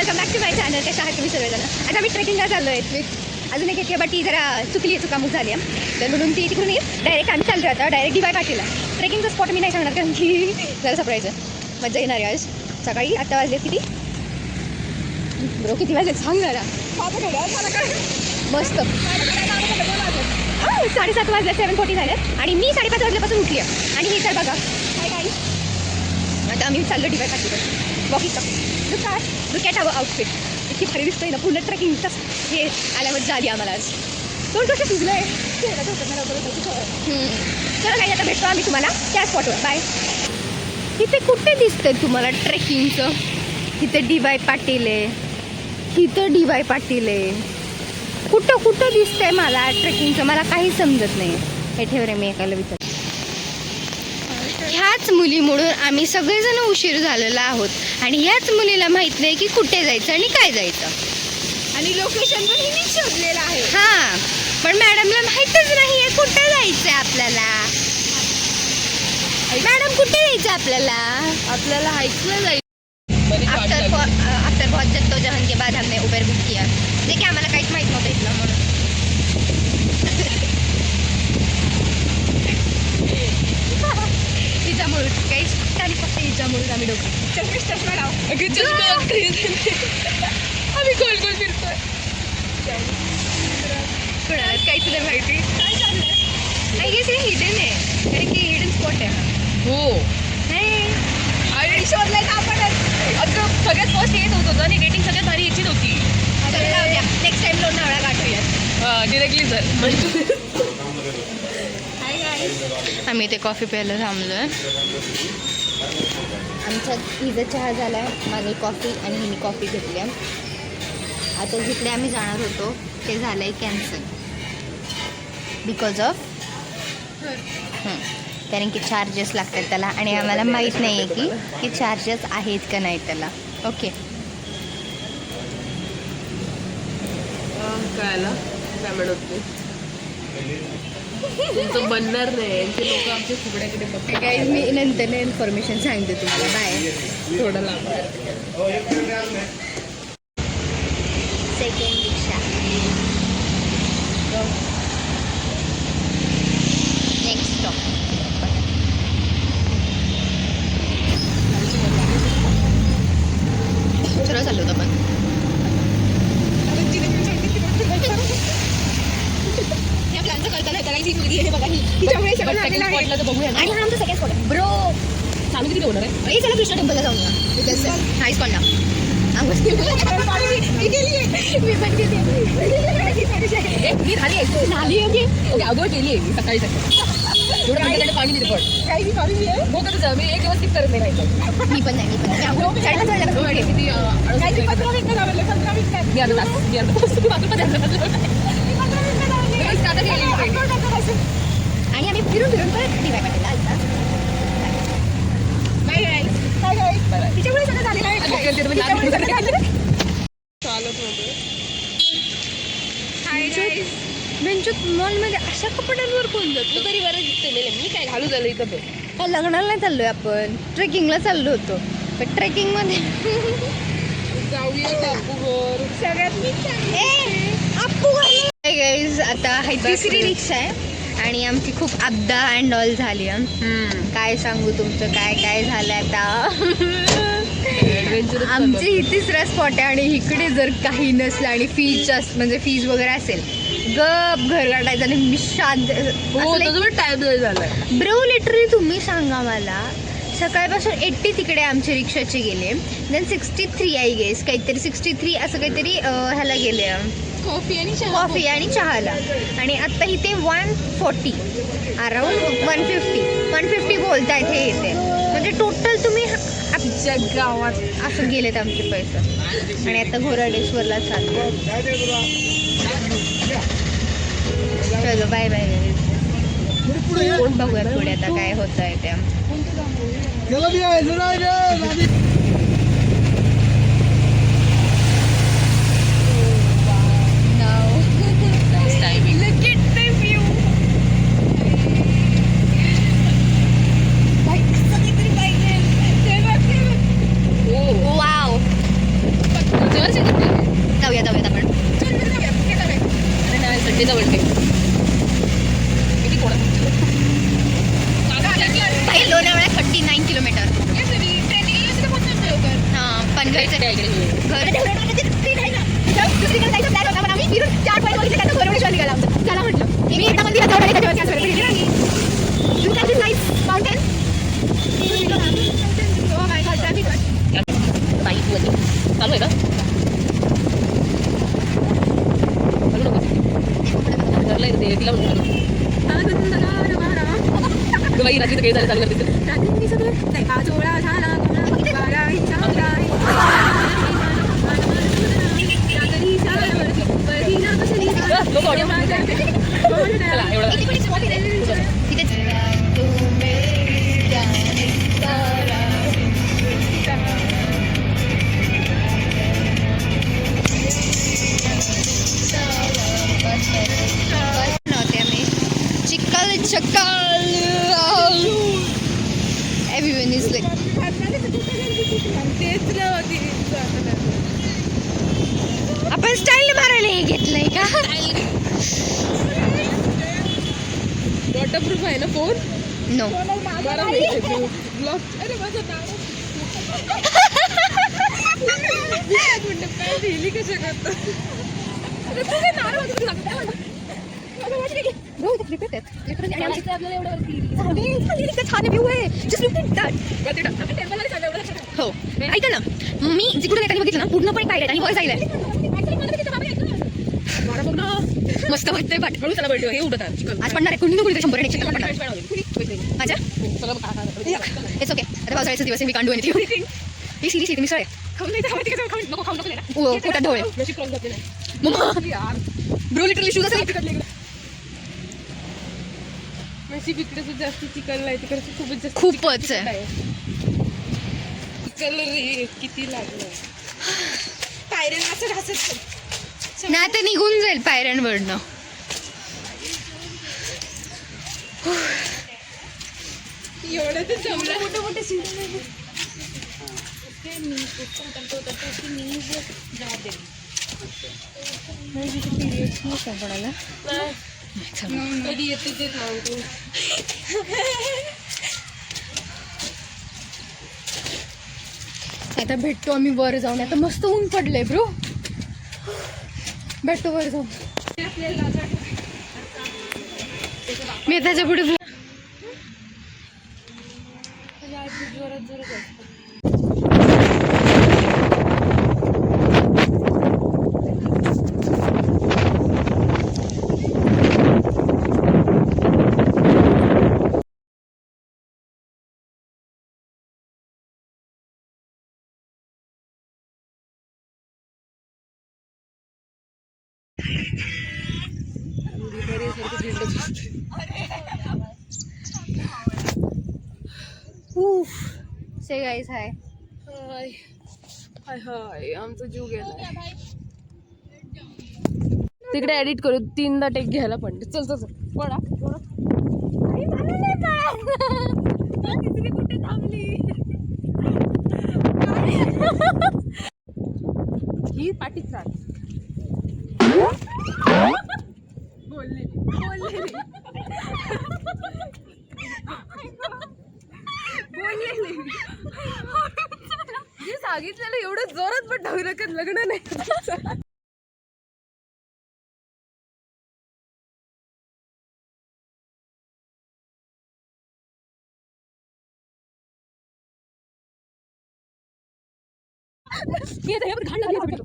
Welcome back to my channel. कशा आहात तुम्ही सर्वजण? आता आम्ही ट्रेकिंगला चाललो आहे. अजून एक येते बट ती जरा चुकली आहे, चुकामुक झाली आहे, तर म्हणून ती तिकडून डायरेक्ट आम्ही चाललो आता डायरेक्ट DY पाटीलला. ट्रेकिंगचा स्पॉट मी नाही सांगणार कारण की जरा सरप्राईज आहे, मजा येणार आहे आज. सकाळी 8 वाजले. किती ब्रो किती वाजले सांग जरा. मस्त 7:30 वाजले, 7:40 झाले आणि मी 5:30 वाजल्यापासून उठली आहे. आणि हे तर बघा काय काय आता आम्ही चाललो DY पाटीलवर. Walking look at our outfit. इतकी भारी दिसतंय ना, पूर्ण ट्रेकिंगचं हे आल्यावर झाली आम्हाला आज. दोन कसं सुजलं आहे. चला काही आता भेटतो आम्ही तुम्हाला त्या स्पॉटवर. बाय. इथे कुठे दिसतंय तुम्हाला ट्रेकिंगचं? इथे DY पाटील आहे, इथं DY पाटील आहे. कुठं कुठं दिसतंय मला ट्रेकिंगचं? मला काही समजत नाही. हे ठेव रे, मी एकाला विचार. ह्याच मुलीमुळे आम्ही सगळेजण उशीर झालेलो आहोत आणि ह्याच मुलीला माहित नाही की कुठे जायचं आणि काय जायचं, आणि लोकेशन पण हिने शोधलेलं आहे. हां, पण मॅडमला माहीतच नाही आहे कुठे जायचं आहे आपल्याला. मॅडम कुठे जायचं आपल्याला? आपल्याला हाईक्सला जायचं. आफ्टर बहुत जद्दोजहद के बाद हमने उबर बुक किया. देखिए आम्हाला काहीच माहीत नव्हतं इथलं म्हणून. तिच्यामुळे काहीच आणि फक्त हिच्यामुळे आम्ही दोघं चष्मा लाव. आम्ही गोल गोल फिरतोय. कोणाला काहीच नाही माहिती काय चाललंय. आय गेस हे हिडन आहे, कारण की हिडन स्पॉट आहे. हो, आणि शोधलाय ना आपण. अगं सगळ्यात फर्स्ट येत होतं आणि रेटिंग सगळ्यात भारी याची नव्हती. नेक्स्ट टाइम लोणावळा गाठूयात डिरेक्टली सर. आम्ही इथे कॉफी प्यायला थांबलो आहे. आमचा हिचा चहा झाला आहे, माझी कॉफी आणि हिने कॉफी घेतली आहे. आता जिकडे आम्ही जाणार होतो ते झालं आहे कॅन्सल बिकॉज ऑफ कारण की चार्जेस लागतात त्याला आणि आम्हाला माहीत नाही आहे की चार्जेस आहेत का नाही त्याला. ओके, कळायला काय म्हणत तुमचं बनणार नाही. ते लोक आमच्या फुगड्याकडे बघतात. काय मी नंतर इन्फॉर्मेशन सांगते तुम्हाला. बाय. थोडं लांब. Second rickshaw. Next stop. सरळ चाललो होतं आपण. या प्लॅनचं कळतं नाही त्याला. ही मुलगी आहे बघा, हिच्यामुळे सगळं झालेलं आहे. स्पॉटला तर बघूया ना. आणि हा आमचा सेकंड स्पॉट आहे ब्रो. सांगू किती होणार आहे. हे चला कृष्ण टेम्पलला जाऊया. हा इस्कॉनला. मी पण गेली. मी झाली आहे. झाली ओके. अगोदर केली आहे मी सकाळी एवढं पाणी दिलं पण हो का तुझं. मी एक दिवस स्किप करत नाही राहायचं. मी पण नाही. मी आता आणि आम्ही फिरून परत DY पाटीलला आलता. तिच्यामुळे सगळं झालेलं आहे. मॉलमध्ये अशा कपड्यांवर कोण जातो? तरी बरं दिसते मी काय घालू झालं इथं. काय लग्नाला नाही चाललोय आपण, ट्रेकिंगला चाललो होतो. पण ट्रेकिंगमध्ये जाऊया अप्पूघर. सगळ्यात गाईज आता ही तिसरी रिक्षा आहे आणि आमची खूप अब्दा अँड ऑल झाली. काय सांगू तुमचं काय काय झालं आता. आमची ही तिसरा स्पॉट आहे आणि इकडे जर काही नसलं आणि फीज म्हणजे फीज वगैरे असेल गप घर गाठायचं आणि मी शांत. टाइम झालाय ब्रो. लिटरली तुम्ही सांगा मला, सकाळपासून 80 तिकडे आमचे रिक्षाचे गेले, देन 63 आय गेस काहीतरी 63 असं काहीतरी ह्याला गेले कॉफी आणि चहाला. आणि आत्ता इथे 140 अराउंड 150 बोलतायत हे येते. म्हणजे टोटल तुम्ही आमच्या गावात असं गेलेत आमचे पैसे. आणि आता घोराडेश्वरला चाललो. चलो बाय बाय. बघूया पुढे आता काय होतं आहे त्या. वाव. घरचं घर दुसरीकडे जायचं प्लॅन होता पण आम्ही फिरून 4 पॉईंट बघितले त्यांना भरवडेश्वर निघाला आमचं. चला म्हटलं मी एकदा मंदिरात जाऊन आले त्याच्यावर कॅन्सल केली आणि look at this nice mountain. Oh my god, traffic. बाई तू होती चालू आहे का चालू नको ठरलंय ते तिला म्हणून बाई रात्री तर काही झालं चालू करते लोक ऑडिओ चला एवढं Everyone is like आपण स्टाईल मारायला हे घेतलंय का वॉटरप्रूफ आहे ना फोन नो हो ऐका ना मी जिकडून येताना बघितलं ना पूर्णपणे काय आणि वर जायला मस्त वाटतंय बट हळू त्याला भेटू हे उडतात आज पडणार आहे कुणी ना कुणी 100 100 पडणार अच्छा इट्स ओके आता पावसाळ्याचा दिवस आहे मी कांडू आणि ही सिरीज मिसळ आहे पोटात ढवळे ब्रो लिटरली शूज असेल इकडे जास्त चिकन आहे तिकडे खूपच आहे चिकन किती लागलं पायऱ्यांना नाही तर निघून जाईल पायऱ्यांवरनं एवढं तर जमलं मोठे मोठे कधी येते ते सांगतो आता भेटतो आम्ही वर जाऊन आता मस्त ऊन पडलंय ब्रो भेटतो वर जाऊन मी त्याच्या पुढे से गाइस हाय हाय हाय हाय आमचा जीव गेला तिकडे एडिट करू 3दा टेक घ्यायला पण चल चल चल पळा कुठे थांबली ही पाठीच राहत बोललेली जे सांगितलेलं एवढं जोरात पण ढवलं का लग्न नाही घाण लागली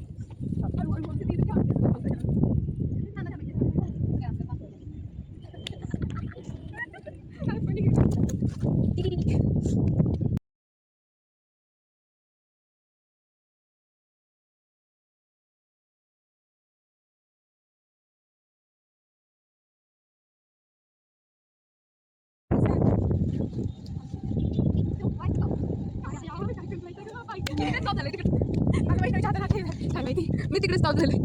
मी तिकडे स्टॉप झाले